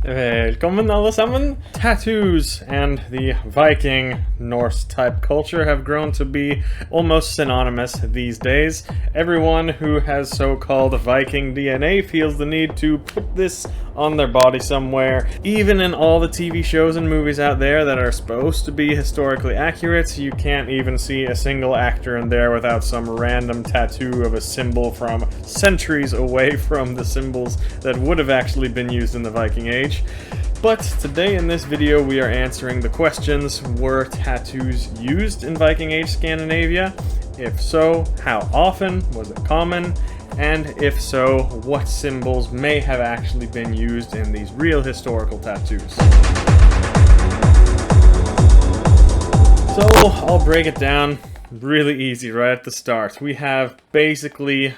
Velkommen alle sammen! Tattoos and the Viking Norse type culture have grown to be almost synonymous these days. Everyone who has so-called Viking DNA feels the need to put this on their body somewhere. Even in all the TV shows and movies out there that are supposed to be historically accurate, you can't even see a single actor in there without some random tattoo of a symbol from centuries away from the symbols that would have actually been used in the Viking Age. But today in this video we are answering the questions: were tattoos used in Viking Age Scandinavia? If so, how often? Was it common? And if so, what symbols may have actually been used in these real historical tattoos? So I'll break it down really easy right at the start. We have basically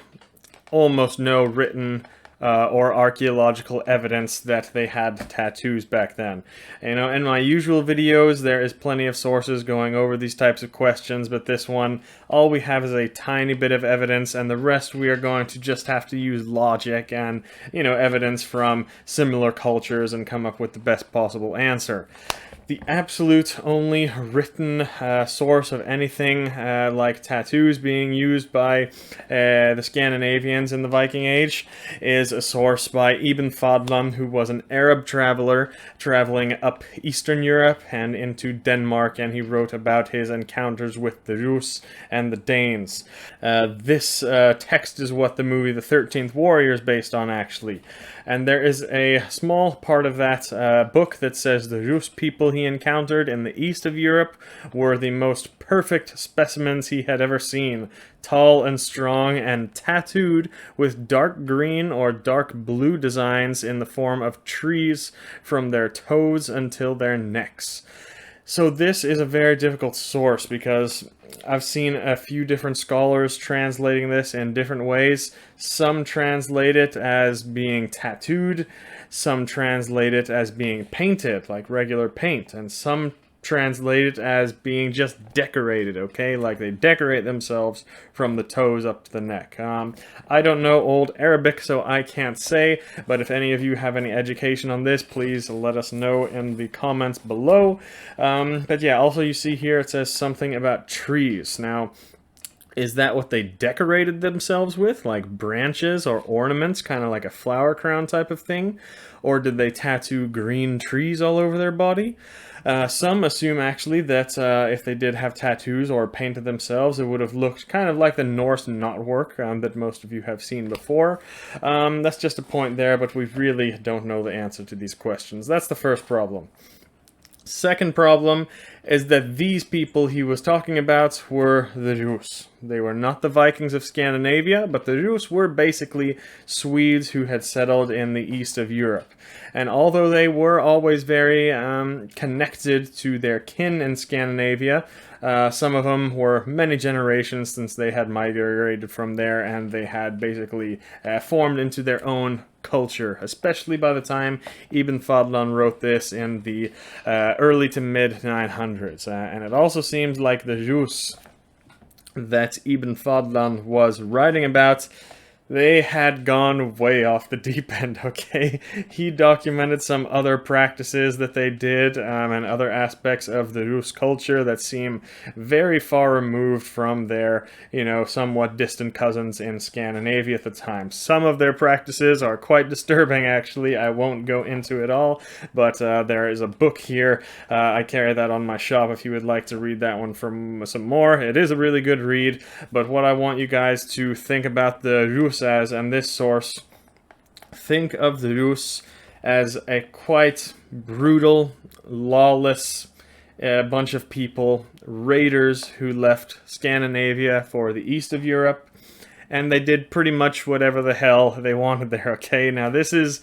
almost no written or archaeological evidence that they had tattoos back then. You know, in my usual videos there is plenty of sources going over these types of questions, but this one, all we have is a tiny bit of evidence, and the rest we are going to just have to use logic and, you know, evidence from similar cultures and come up with the best possible answer. The absolute only written source of anything like tattoos being used by the Scandinavians in the Viking Age is a source by Ibn Fadlan, who was an Arab traveler traveling up Eastern Europe and into Denmark, and he wrote about his encounters with the Rus and the Danes. This text is what the movie The 13th Warrior is based on, actually. And there is a small part of that book that says the Rus people he encountered in the east of Europe were the most perfect specimens he had ever seen. Tall and strong and tattooed with dark green or dark blue designs in the form of trees from their toes until their necks. So this is a very difficult source because I've seen a few different scholars translating this in different ways. Some translate it as being tattooed, some translate it as being painted, like regular paint, and some translate it as being just decorated, okay? Like they decorate themselves from the toes up to the neck. I don't know Old Arabic, so I can't say, but if any of you have any education on this, please let us know in the comments below. But yeah, also you see here it says something about trees. Now, is that what they decorated themselves with, like branches or ornaments, kind of like a flower crown type of thing? Or did they tattoo green trees all over their body? Some assume actually that if they did have tattoos or painted themselves, it would have looked kind of like the Norse knotwork that most of you have seen before. That's just a point there, but we really don't know the answer to these questions. That's the first problem. Second problem is that these people he was talking about were the Rus. They were not the Vikings of Scandinavia, but the Rus were basically Swedes who had settled in the east of Europe. And although they were always very connected to their kin in Scandinavia, some of them were many generations since they had migrated from there, and they had basically formed into their own culture, especially by the time Ibn Fadlan wrote this in the early to mid 900s. And it also seems like the Rus that Ibn Fadlan was writing about, they had gone way off the deep end, okay? He documented some other practices that they did and other aspects of the Rus culture that seem very far removed from their, you know, somewhat distant cousins in Scandinavia at the time. Some of their practices are quite disturbing, actually. I won't go into it all, but there is a book here. I carry that on my shop if you would like to read that one for some more. It is a really good read, but what I want you guys to think about the Rus as, and this source, think of the Rus as a quite brutal, lawless bunch of people, raiders who left Scandinavia for the east of Europe, and they did pretty much whatever the hell they wanted there, okay? Now this is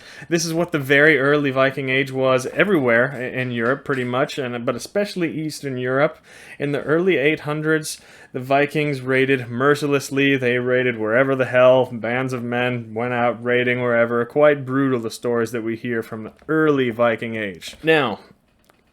what the very early Viking Age was everywhere in Europe, pretty much, but especially Eastern Europe. In the early 800s, the Vikings raided mercilessly. They raided wherever the hell. Bands of men went out raiding wherever. Quite brutal, the stories that we hear from the early Viking Age. Now,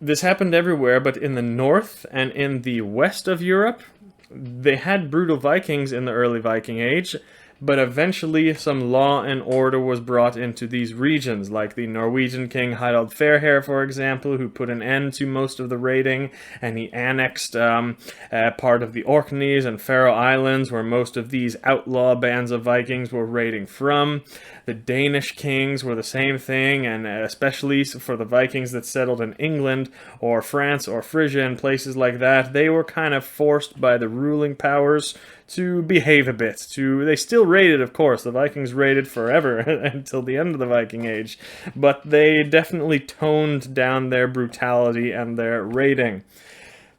this happened everywhere, but in the north and in the west of Europe, they had brutal Vikings in the early Viking Age, but eventually some law and order was brought into these regions, like the Norwegian king Harald Fairhair, for example, who put an end to most of the raiding, and he annexed part of the Orkneys and Faroe Islands, where most of these outlaw bands of Vikings were raiding from. The Danish kings were the same thing, and especially for the Vikings that settled in England or France or Frisia and places like that, they were kind of forced by the ruling powers to behave a bit. They still raided, of course. The Vikings raided forever until the end of the Viking Age, but they definitely toned down their brutality and their raiding.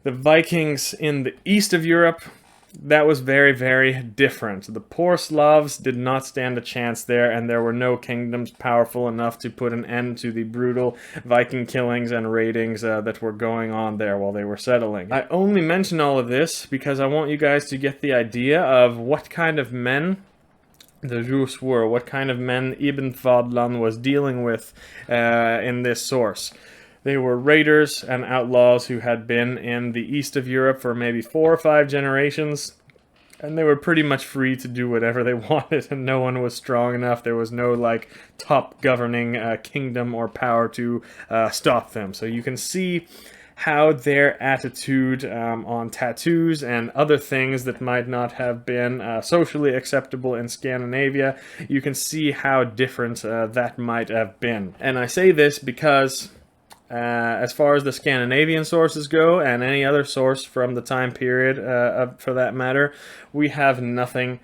The Vikings in the east of Europe, that was very, very different. The poor Slavs did not stand a chance there, and there were no kingdoms powerful enough to put an end to the brutal Viking killings and raidings that were going on there while they were settling. I only mention all of this because I want you guys to get the idea of what kind of men the Rus were, what kind of men Ibn Fadlan was dealing with in this source. They were raiders and outlaws who had been in the east of Europe for maybe 4 or 5 generations, and they were pretty much free to do whatever they wanted, and no one was strong enough. There was no, like, top governing kingdom or power to stop them. So you can see how their attitude on tattoos and other things that might not have been socially acceptable in Scandinavia, you can see how different that might have been. And I say this because as far as the Scandinavian sources go, and any other source from the time period for that matter, we have nothing,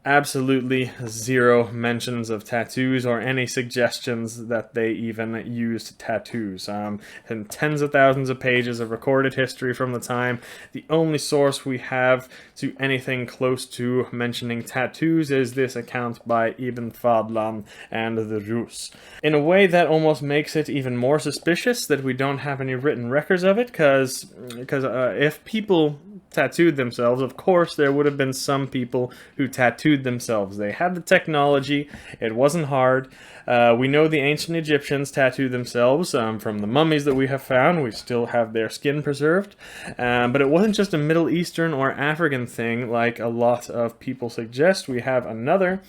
absolutely zero mentions of tattoos or any suggestions that they even used tattoos. And tens of thousands of pages of recorded history from the time. The only source we have to anything close to mentioning tattoos is this account by Ibn Fadlan and the Rus. In a way, that almost makes it even more suspicious that we don't have any written records of it, because if people tattooed themselves, of course there would have been some people who tattooed themselves. They had the technology, it wasn't hard. We know the ancient Egyptians tattooed themselves from the mummies that we have found. We still have their skin preserved. But it wasn't just a Middle Eastern or African thing like a lot of people suggest. We have another,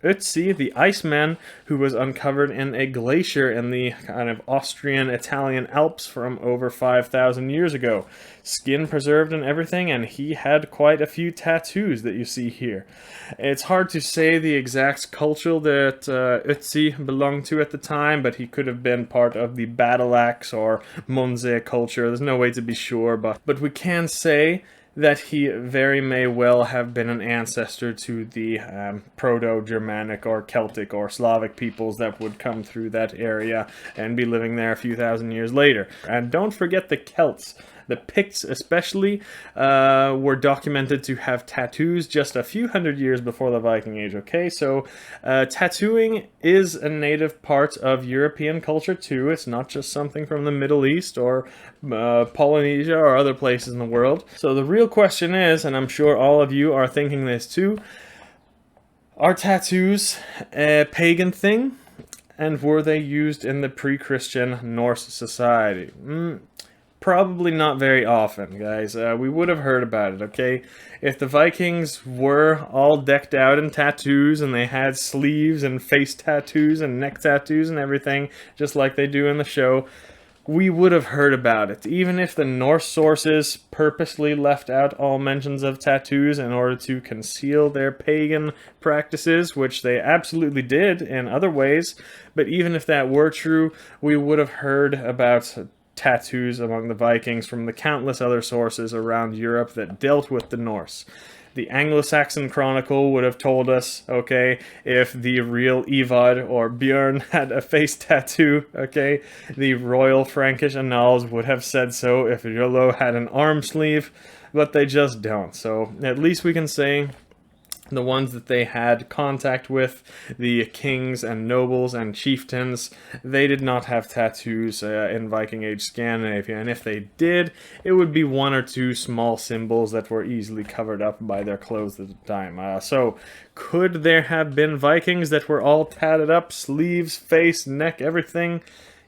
Ötzi, the Iceman, who was uncovered in a glacier in the kind of Austrian-Italian Alps from over 5,000 years ago. Skin preserved and everything, and he had quite a few tattoos that you see here. It's hard to say the exact culture that Ötzi belonged to at the time, but he could have been part of the battle axe or Monze culture. There's no way to be sure, but we can say that he very may well have been an ancestor to the Proto-Germanic or Celtic or Slavic peoples that would come through that area and be living there a few thousand years later. And don't forget the Celts. The Picts especially were documented to have tattoos just a few hundred years before the Viking Age, okay? So tattooing is a native part of European culture too. It's not just something from the Middle East or Polynesia or other places in the world. So the real question is, and I'm sure all of you are thinking this too, are tattoos a pagan thing? And were they used in the pre-Christian Norse society? Probably not very often, guys. We would have heard about it, okay? If the Vikings were all decked out in tattoos and they had sleeves and face tattoos and neck tattoos and everything, just like they do in the show, we would have heard about it. Even if the Norse sources purposely left out all mentions of tattoos in order to conceal their pagan practices, which they absolutely did in other ways, but even if that were true, we would have heard about tattoos among the Vikings from the countless other sources around Europe that dealt with the Norse. The Anglo-Saxon Chronicle would have told us, okay, if the real Ivar or Björn had a face tattoo, okay? The Royal Frankish Annals would have said so if Rollo had an arm sleeve, but they just don't. So at least we can say the ones that they had contact with, the kings and nobles and chieftains, they did not have tattoos in Viking Age Scandinavia, and if they did, it would be 1 or 2 small symbols that were easily covered up by their clothes at the time. So, could there have been Vikings that were all tatted up, sleeves, face, neck, everything?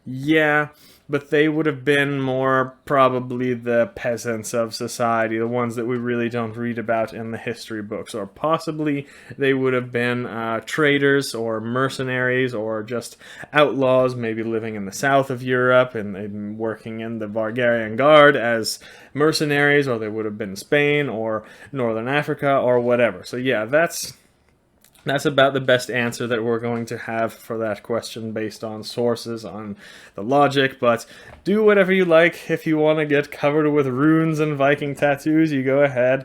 Yeah, but they would have been more probably the peasants of society, the ones that we really don't read about in the history books. Or possibly they would have been traders or mercenaries or just outlaws, maybe living in the south of Europe and working in the Bulgarian Guard as mercenaries, or they would have been Spain or Northern Africa or whatever. So yeah, that's about the best answer that we're going to have for that question based on sources, on the logic, but do whatever you like. If you want to get covered with runes and Viking tattoos, you go ahead.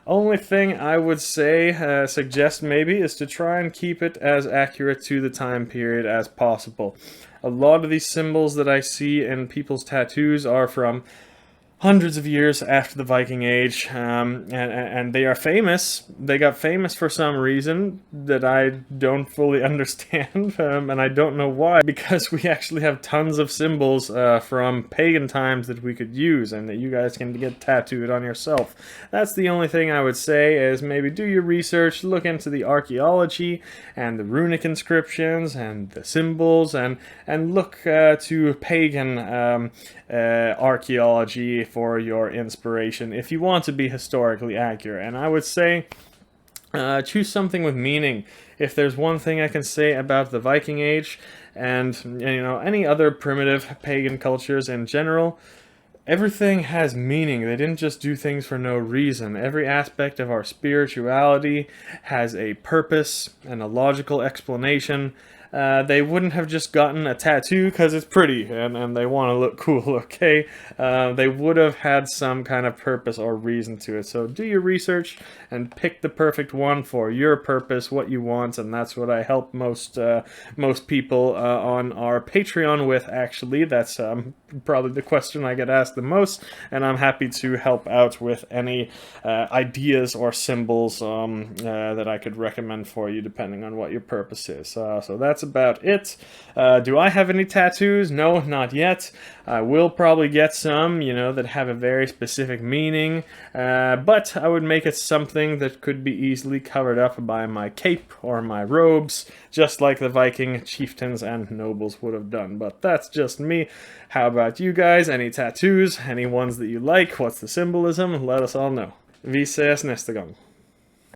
Only thing I would say, suggest maybe, is to try and keep it as accurate to the time period as possible. A lot of these symbols that I see in people's tattoos are from hundreds of years after the Viking Age, and they are famous. They got famous for some reason that I don't fully understand, and I don't know why, because we actually have tons of symbols from pagan times that we could use and that you guys can get tattooed on yourself. That's the only thing I would say, is maybe do your research, look into the archaeology and the runic inscriptions and the symbols, and look to pagan archaeology for your inspiration if you want to be historically accurate. And I would say choose something with meaning. If there's one thing I can say about the Viking Age and any other primitive pagan cultures in general, everything has meaning. They didn't just do things for no reason. Every aspect of our spirituality has a purpose and a logical explanation. They wouldn't have just gotten a tattoo because it's pretty and they want to look cool, okay? They would have had some kind of purpose or reason to it. So do your research and pick the perfect one for your purpose, what you want, and that's what I help most people on our Patreon with, actually. That's probably the question I get asked the most, and I'm happy to help out with any ideas or symbols that I could recommend for you depending on what your purpose is. So that's about it. Do I have any tattoos? No, not yet. I will probably get some, that have a very specific meaning, but I would make it something that could be easily covered up by my cape or my robes, just like the Viking chieftains and nobles would have done. But that's just me. How about you guys? Any tattoos? Any ones that you like? What's the symbolism? Let us all know. Vi ses nästa gång.